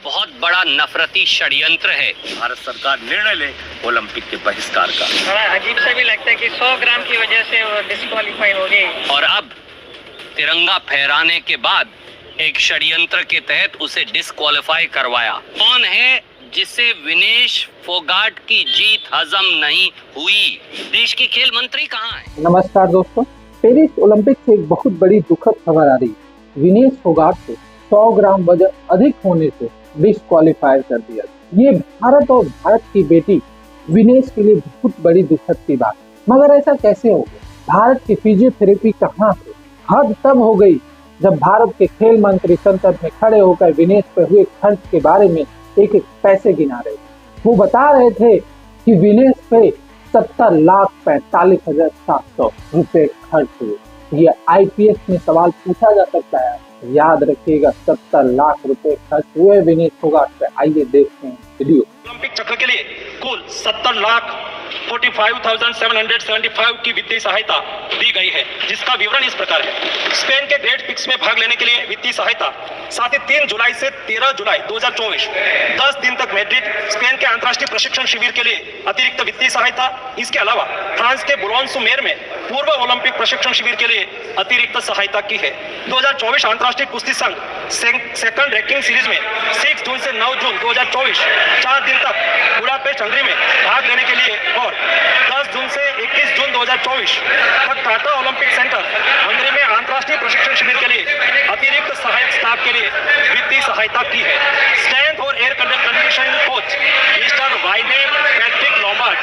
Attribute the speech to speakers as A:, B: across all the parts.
A: बहुत बड़ा नफरती षड्यंत्र है।
B: भारत सरकार निर्णय ले ओलंपिक के बहिष्कार का।
C: थोड़ा अजीब सा भी लगता है कि 100 ग्राम की वजह से वो डिस्क्वालीफाई हो गई।
A: और अब तिरंगा फहराने के बाद एक षड्यंत्र के तहत उसे डिस्क्वालीफाई करवाया। कौन है जिसे विनेश फोगाट की जीत हजम नहीं हुई? देश के खेल मंत्री कहाँ हैं?
D: नमस्कार दोस्तों, पेरिस ओलंपिक से एक बहुत बड़ी दुखद खबर आ रही है। विनेश फोगाट को 100 ग्राम वजन अधिक होने से डिस्क्वालीफाई कर दिया। ये भारत और भारत की बेटी विनेश के लिए बहुत बड़ी दुखद की बात। मगर ऐसा कैसे हो गया? भारत की फिजियोथेरेपी कहाँ से? हद तब हो गई जब भारत के खेल मंत्री संसद में खड़े होकर विनेश पर हुए खर्च के बारे में एक पैसे गिना रहे थे। वो बता रहे थे कि विनेश पे 70,45,700 रुपए खर्च हुए। ये आईपीएस में सवाल पूछा जा सकता है। याद रखिएगा, 70 लाख रुपए खर्च हुए विनेश फोगाट पे। आइए देखते हैं वीडियो।
E: ओलंपिक चक्र के लिए कुल 70,45,775 की वित्तीय सहायता दी गई है, जिसका विवरण इस प्रकार है। स्पेन के ग्रेट पिक्स में भाग लेने के लिए वित्तीय सहायता। साथ ही 3 जुलाई से 13 जुलाई 2024 10 दिन तक मैड्रिड स्पेन के अंतर्राष्ट्रीय प्रशिक्षण शिविर के लिए अतिरिक्त वित्तीय सहायता। इसके अलावा फ्रांस के बुलोन-सुमेर में पूर्व ओलंपिक प्रशिक्षण शिविर के लिए अतिरिक्त सहायता की है। 2024 अंतर्राष्ट्रीय कुश्ती संघ सेकंड रैंकिंग सीरीज में 6 जून से 9 जून 2024 4 दिन तक बुडापेस्ट हंगरी में भाग लेने के लिए और 10 जून से 21 जून 2024 तक टाटा ओलंपिक सेंटर हंगरी में अंतर्राष्ट्रीय प्रशिक्षण शिविर के लिए अतिरिक्त सहायक स्टाफ के लिए वित्तीय सहायता की है। स्ट्रेंथ और air conditioning coach Mister Wayne Patrick Lombard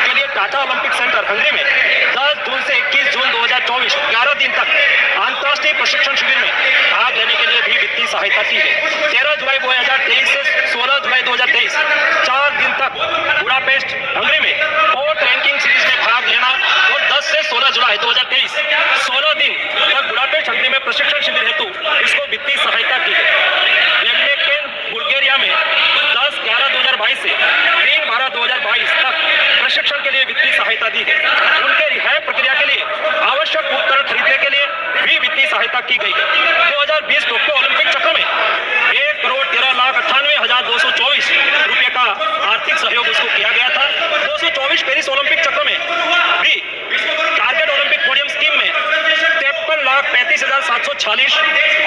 E: के लिए टाटा ओलंपिक सेंटर हंगरी में 10 जून से 21 जून 2024 11 दिन तक अंतर्राष्ट्रीय प्रशिक्षण शिविर में भाग लेने के लिए भी वित्तीय सहायता की है। 13 जुलाई 2023 से 16 जुलाई 2023 4 दिन तक बुडापेस्ट हंगरी में फोर्थ रैंकिंग सीरीज में भाग लेना और 10 से 16 जुलाई 2023 16 दिन तक बुडापेस्ट हंगरी में प्रशिक्षण शिविर हेतु इसको वित्तीय सहायता की है। बुल्गारिया में 10/11/2022 से 3/12/2022 तक प्रशिक्षण के लिए वित्तीय सहायता दी है। उनके रिहाई प्रक्रिया के लिए आवश्यक उपकरण खरीदने के लिए भी वित्तीय सहायता की गई है। 2020 टोक्यो ओलंपिक चक्र में 1,13,98,224 रुपए का आर्थिक सहयोग उसको किया गया था। 224 पेरिस ओलंपिक चक्र में भी टारगेट ओलंपिक पोडियम स्कीम में 53,35,746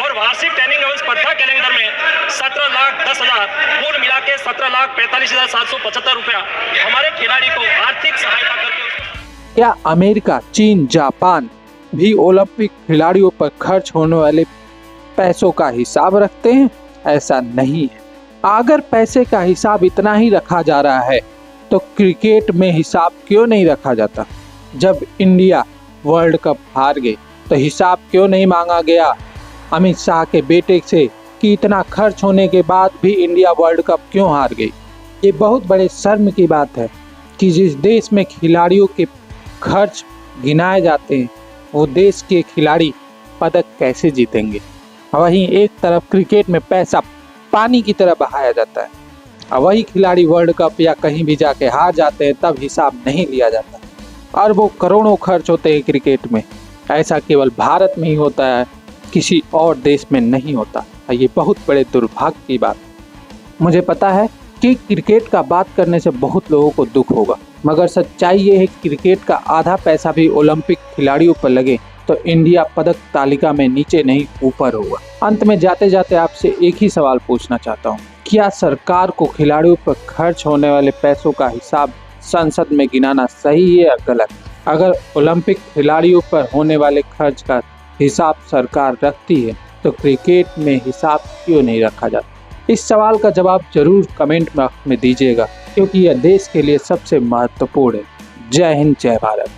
E: और वार्षिक ट्रेनिंग एवं स्पर्धा कैलेंडर में 17,10,000 कुल मिला के 17,45,775 रुपया हमारे खिलाड़ी को आर्थिक सहायता करके।
D: क्या अमेरिका, चीन, जापान भी ओलंपिक खिलाड़ियों पर खर्च होने वाले पैसों का हिसाब रखते हैं? ऐसा नहीं है। अगर पैसे का हिसाब इतना ही रखा जा रहा है तो क्रिकेट में हिसाब क्यों नहीं रखा जाता? जब इंडिया वर्ल्ड कप हार गई तो हिसाब क्यों नहीं मांगा गया अमित शाह के बेटे से कि इतना खर्च होने के बाद भी इंडिया वर्ल्ड कप क्यों हार गई? ये बहुत बड़े शर्म की बात है कि जिस देश में खिलाड़ियों के खर्च गिनाए जाते हैं वो देश के खिलाड़ी पदक कैसे जीतेंगे? वहीं एक तरफ क्रिकेट में पैसा पानी की तरह बहाया जाता है और वही खिलाड़ी वर्ल्ड कप या कहीं भी जाके हार जाते हैं तब हिसाब नहीं लिया जाता। अरबों करोड़ों खर्च होते हैं क्रिकेट में। ऐसा केवल भारत में ही होता है, किसी और देश में नहीं होता। ये बहुत बड़े दुर्भाग्य की बात। मुझे पता है कि क्रिकेट का बात करने से बहुत लोगों को दुख होगा, मगर सच्चाई ये है कि क्रिकेट का आधा पैसा भी ओलंपिक खिलाड़ियों पर लगे तो इंडिया पदक तालिका में नीचे नहीं ऊपर होगा। अंत में जाते जाते आपसे एक ही सवाल पूछना चाहता हूँ, क्या सरकार को खिलाड़ियों पर खर्च होने वाले पैसों का हिसाब संसद में गिनाना सही है या गलत? अगर ओलंपिक खिलाड़ियों पर होने वाले खर्च का हिसाब सरकार रखती है तो क्रिकेट में हिसाब क्यों नहीं रखा जाता? इस सवाल का जवाब जरूर कमेंट बॉक्स में दीजिएगा, क्योंकि यह देश के लिए सबसे महत्वपूर्ण है। जय हिंद, जय भारत।